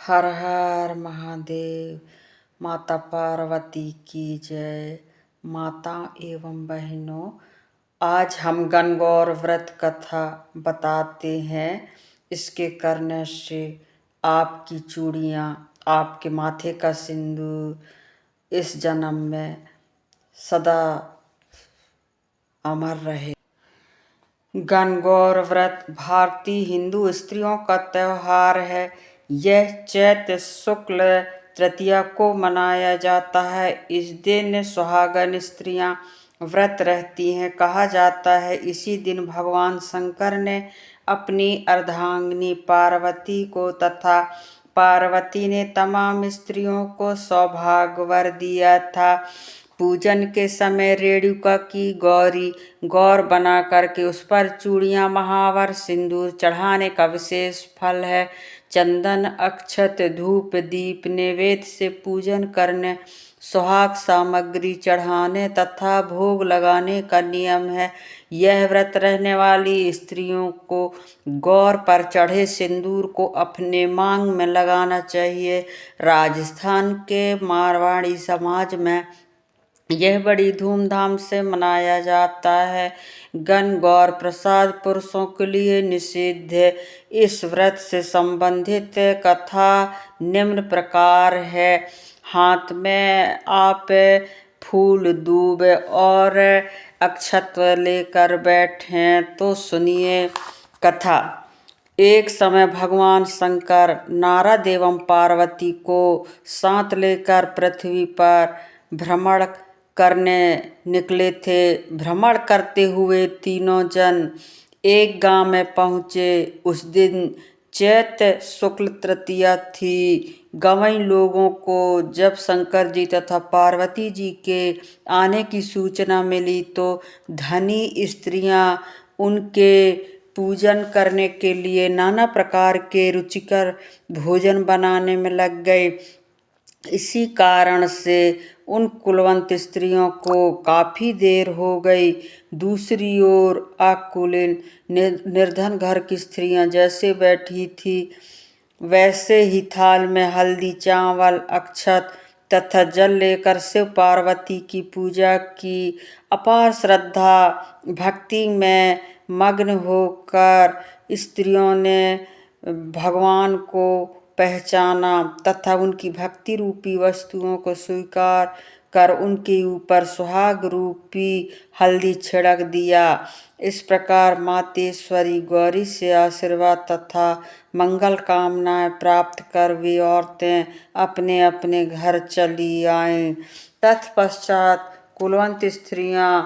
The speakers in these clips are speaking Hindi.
हर हर महादेव। माता पार्वती की जय। माता एवं बहनों, आज हम गणगौर व्रत कथा बताते हैं। इसके करने से आपकी चूड़ियाँ, आपके माथे का सिंदूर इस जन्म में सदा अमर रहे। गणगौर व्रत भारतीय हिंदू स्त्रियों का त्योहार है। यह चैत्र शुक्ल तृतीया को मनाया जाता है। इस दिन सुहागन स्त्रियां व्रत रहती हैं। कहा जाता है इसी दिन भगवान शंकर ने अपनी अर्धांगिनी पार्वती को तथा पार्वती ने तमाम स्त्रियों को सौभाग्य वर दिया था। पूजन के समय रेणुका की गौर बना करके उस पर चूड़ियाँ, महावर, सिंदूर चढ़ाने का विशेष फल है। चंदन, अक्षत, धूप, दीप नैवेद्य से पूजन करने, सुहाग सामग्री चढ़ाने तथा भोग लगाने का नियम है। यह व्रत रहने वाली स्त्रियों को गौर पर चढ़े सिंदूर को अपने मांग में लगाना चाहिए। राजस्थान के मारवाड़ी समाज में यह बड़ी धूमधाम से मनाया जाता है। गणगौर प्रसाद पुरुषों के लिए निषिद्ध है। इस व्रत से संबंधित कथा निम्न प्रकार है। हाथ में आप फूल, दूब और अक्षत लेकर बैठें तो सुनिए कथा। एक समय भगवान शंकर नारद एवं पार्वती को साथ लेकर पृथ्वी पर भ्रमण करने निकले थे। भ्रमण करते हुए तीनों जन एक गांव में पहुँचे। उस दिन चैत्र शुक्ल तृतीया थी। गंवई लोगों को जब शंकर जी तथा पार्वती जी के आने की सूचना मिली तो धनी स्त्रियां उनके पूजन करने के लिए नाना प्रकार के रुचिकर भोजन बनाने में लग गए। इसी कारण से उन कुलवंत स्त्रियों को काफी देर हो गई। दूसरी ओर अकुलीन निर्धन घर की स्त्रियां जैसे बैठी थी वैसे ही थाल में हल्दी, चावल, अक्षत तथा जल लेकर शिव पार्वती की पूजा की। अपार श्रद्धा भक्ति में मग्न होकर स्त्रियों ने भगवान को पहचाना तथा उनकी भक्ति रूपी वस्तुओं को स्वीकार कर उनके ऊपर सुहाग रूपी हल्दी छिड़क दिया। इस प्रकार मातेश्वरी गौरी से आशीर्वाद तथा मंगल कामनाएं प्राप्त कर वे औरतें अपने अपने घर चली आईं। तत्पश्चात कुलवंत स्त्रियां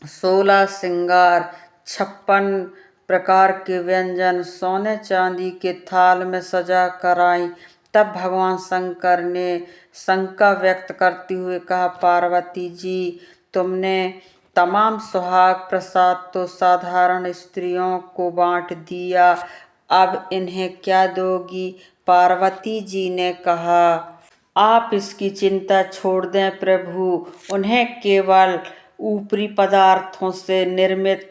16 श्रृंगार, 56 प्रकार के व्यंजन सोने चांदी के थाल में सजा कर आई। तब भगवान शंकर ने शंका व्यक्त करते हुए कहा, पार्वती जी, तुमने तमाम सुहाग प्रसाद तो साधारण स्त्रियों को बांट दिया, अब इन्हें क्या दोगी? पार्वती जी ने कहा, आप इसकी चिंता छोड़ दें प्रभु। उन्हें केवल ऊपरी पदार्थों से निर्मित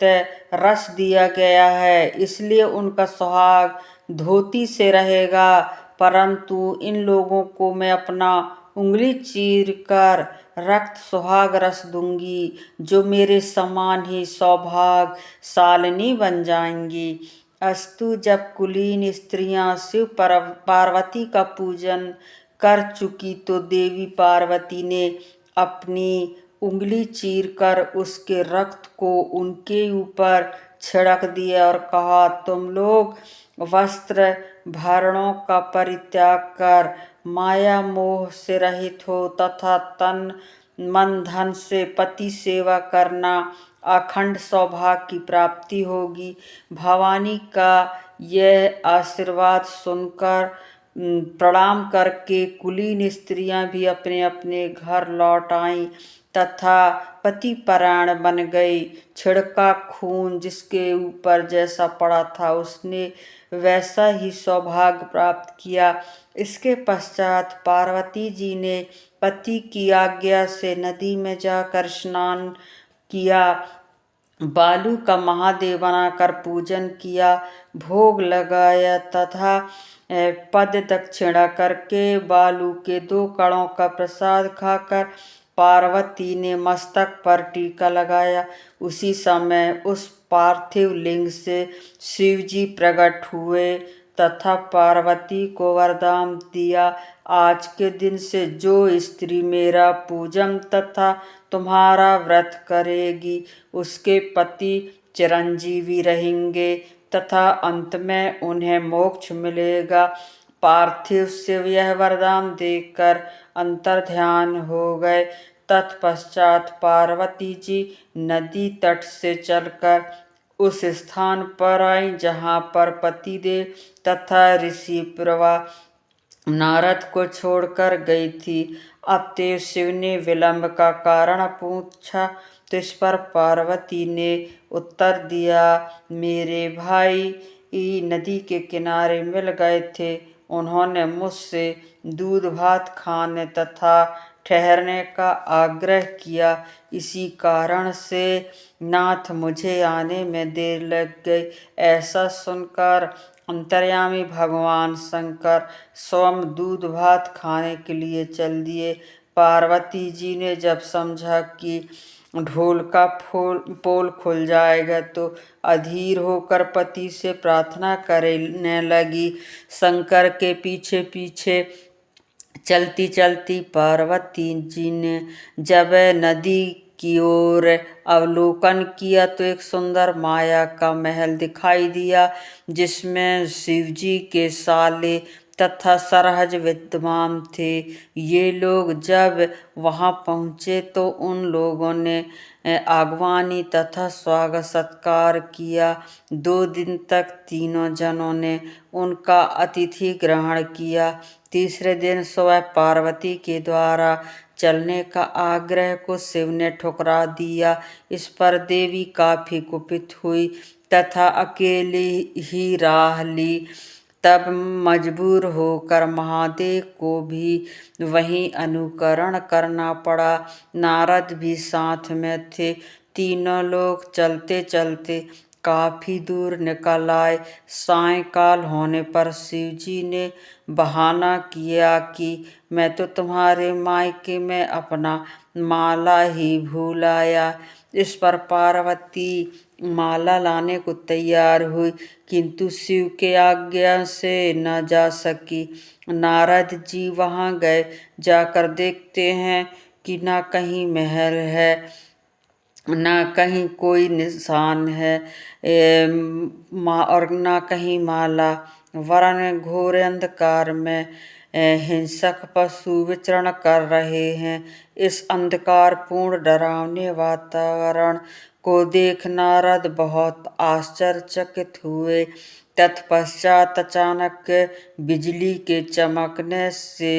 रस दिया गया है, इसलिए उनका सुहाग धोती से रहेगा। परंतु इन लोगों को मैं अपना उंगली चीर कर रक्त सुहाग रस दूंगी, जो मेरे समान ही सौभाग्यशालिनी बन जाएंगी। अस्तु, जब कुलीन स्त्रियां शिव पार्वती का पूजन कर चुकी तो देवी पार्वती ने अपनी उंगली चीरकर उसके रक्त को उनके ऊपर छिड़क दिया और कहा, तुम लोग वस्त्र भरणों का परित्याग कर माया मोह से रहित हो तथा तन मन धन से पति सेवा करना, अखंड सौभाग्य की प्राप्ति होगी। भवानी का यह आशीर्वाद सुनकर प्रणाम करके कुलीन स्त्रियां भी अपने अपने घर लौट आईं तथा पति परायण बन गई। छिड़का खून जिसके ऊपर जैसा पड़ा था उसने वैसा ही सौभाग्य प्राप्त किया। इसके पश्चात पार्वती जी ने पति की आज्ञा से नदी में जाकर स्नान किया, बालू का महादेव बनाकर पूजन किया, भोग लगाया तथा पद दक्षिणा करके बालू के 2 कणों का प्रसाद खाकर पार्वती ने मस्तक पर टीका लगाया। उसी समय उस पार्थिव लिंग से शिवजी प्रकट हुए तथा पार्वती को वरदान दिया, आज के दिन से जो स्त्री मेरा पूजन तथा तुम्हारा व्रत करेगी उसके पति चिरंजीवी रहेंगे तथा अंत में उन्हें मोक्ष मिलेगा। पार्थिव शिव यह वरदान देकर अंतर्ध्यान हो गए। तत्पश्चात पार्वती जी नदी तट से चलकर उस स्थान पर आई जहाँ पर पतिदेव तथा ऋषि प्रभा नारद को छोड़कर गई थी। अतएव शिव ने विलंब का कारण पूछा तो इस पर पार्वती ने उत्तर दिया, मेरे भाई नदी के किनारे मिल गए थे। उन्होंने मुझसे दूध भात खाने तथा ठहरने का आग्रह किया। इसी कारण से नाथ मुझे आने में देर लग गई। ऐसा सुनकर अंतर्यामी भगवान शंकर स्वयं दूध भात खाने के लिए चल दिए। पार्वती जी ने जब समझा कि ढोल का पोल खुल जाएगा तो अधीर होकर पति से प्रार्थना करने लगी। शंकर के पीछे पीछे चलती चलती पार्वती जी ने जब नदी की ओर अवलोकन किया तो एक सुंदर माया का महल दिखाई दिया जिसमें शिवजी के साले तथा सरहज विद्यमान थे। ये लोग जब वहां पहुंचे तो उन लोगों ने आगवानी तथा स्वागत सत्कार किया। 2 दिन तक तीनों जनों ने उनका अतिथि ग्रहण किया। तीसरे दिन सुबह पार्वती के द्वारा चलने का आग्रह को शिव ने ठुकरा दिया। इस पर देवी काफी कुपित हुई तथा अकेली ही राह ली। तब मजबूर होकर महादेव को भी वहीं अनुकरण करना पड़ा। नारद भी साथ में थे। तीनों लोग चलते चलते काफी दूर निकल आए। सायंकाल होने पर शिवजी ने बहाना किया कि मैं तो तुम्हारे मायके में अपना माला ही भूल आया। इस पर पार्वती माला लाने को तैयार हुई किंतु शिव के आज्ञा से न जा सकी। नारद जी वहां गए। जाकर देखते हैं कि ना कहीं महल है ना कहीं कोई निशान है और ना कहीं माला, वरन घोर अंधकार में हिंसक पशु विचरण कर रहे हैं। इस अंधकार पूर्ण डरावने वातावरण को देख नारद बहुत आश्चर्यचकित हुए। तत्पश्चात अचानक बिजली के चमकने से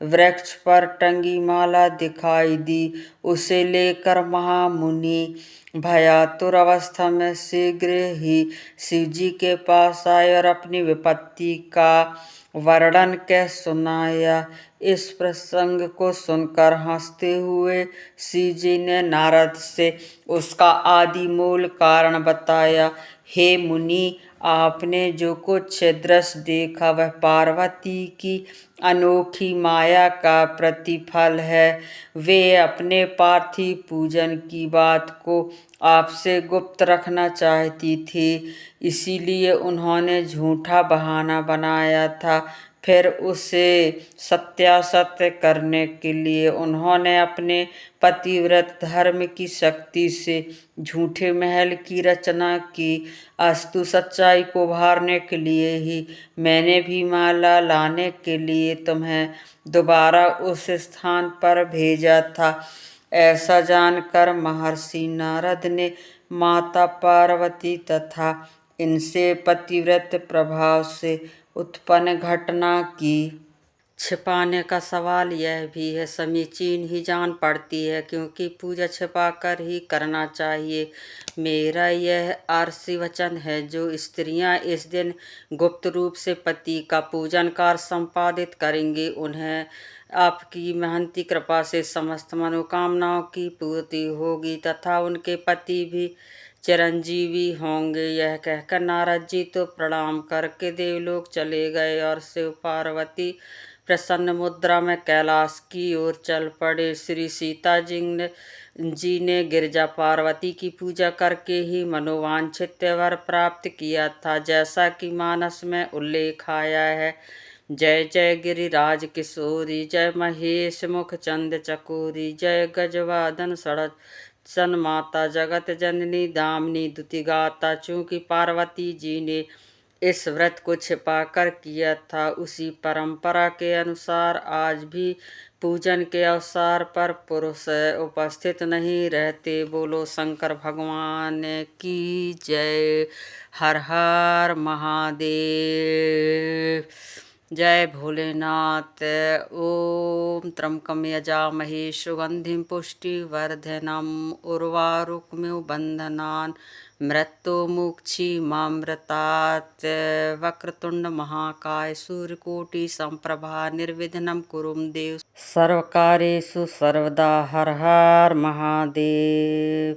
वृक्ष पर टंगी माला दिखाई दी। उसे लेकर महामुनि भयातुर अवस्था में शीघ्र ही शिवजी के पास आए और अपनी विपत्ति का वर्णन कह सुनाया। इस प्रसंग को सुनकर हंसते हुए शिवजी ने नारद से उसका आदि मूल कारण बताया। हे मुनि, आपने जो कुछ दृश्य देखा वह पार्वती की अनोखी माया का प्रतिफल है। वे अपने पार्थिव पूजन की बात को आपसे गुप्त रखना चाहती थी, इसीलिए उन्होंने झूठा बहाना बनाया था। फिर उसे सत्यासत्य करने के लिए उन्होंने अपने पतिव्रत धर्म की शक्ति से झूठे महल की रचना की। अस्तु सच्चाई को उभारने के लिए ही मैंने भी माला लाने के लिए तुम्हें दोबारा उस स्थान पर भेजा था। ऐसा जानकर महर्षि नारद ने माता पार्वती तथा इनसे पतिव्रत प्रभाव से उत्पन्न घटना की छिपाने का सवाल यह भी है समीचीन ही जान पड़ती है, क्योंकि पूजा छिपा कर ही करना चाहिए। मेरा यह आर्षी वचन है, जो स्त्रियां इस दिन गुप्त रूप से पति का पूजन कार्य संपादित करेंगी, उन्हें आपकी महंती कृपा से समस्त मनोकामनाओं की पूर्ति होगी तथा उनके पति भी चिरंजीवी होंगे। यह कहकर नारद जी तो प्रणाम करके देवलोक चले गए और शिव पार्वती प्रसन्न मुद्रा में कैलाश की ओर चल पड़े। श्री सीता जी ने गिरजा पार्वती की पूजा करके ही मनोवांछित वर प्राप्त किया था, जैसा कि मानस में उल्लेख आया है। जय जय गिरिराज किशोरी, जय महेश मुख चंद चकोरी, जय गजवादन सन माता जगत जननी दामिनी दुति गाता। चूंकि पार्वती जी ने इस व्रत को छिपाकर किया था, उसी परंपरा के अनुसार आज भी पूजन के अवसर पर पुरुष उपस्थित नहीं रहते। बोलो शंकर भगवान की जय। हर हर महादेव। जय भोलेनाथ। ओम त्र्यंबकं यजामहे सुगंधिं पुष्टिवर्धनम् उर्वारुकमिव बन्धनान् मृत्युमुक्षीमामृतात्। वक्रतुंड महाकाय सूर्यकोटि संप्रभा निर्विघ्नं कुरु देव सर्वकार्येषु सर्वदा। हर हर महादेव।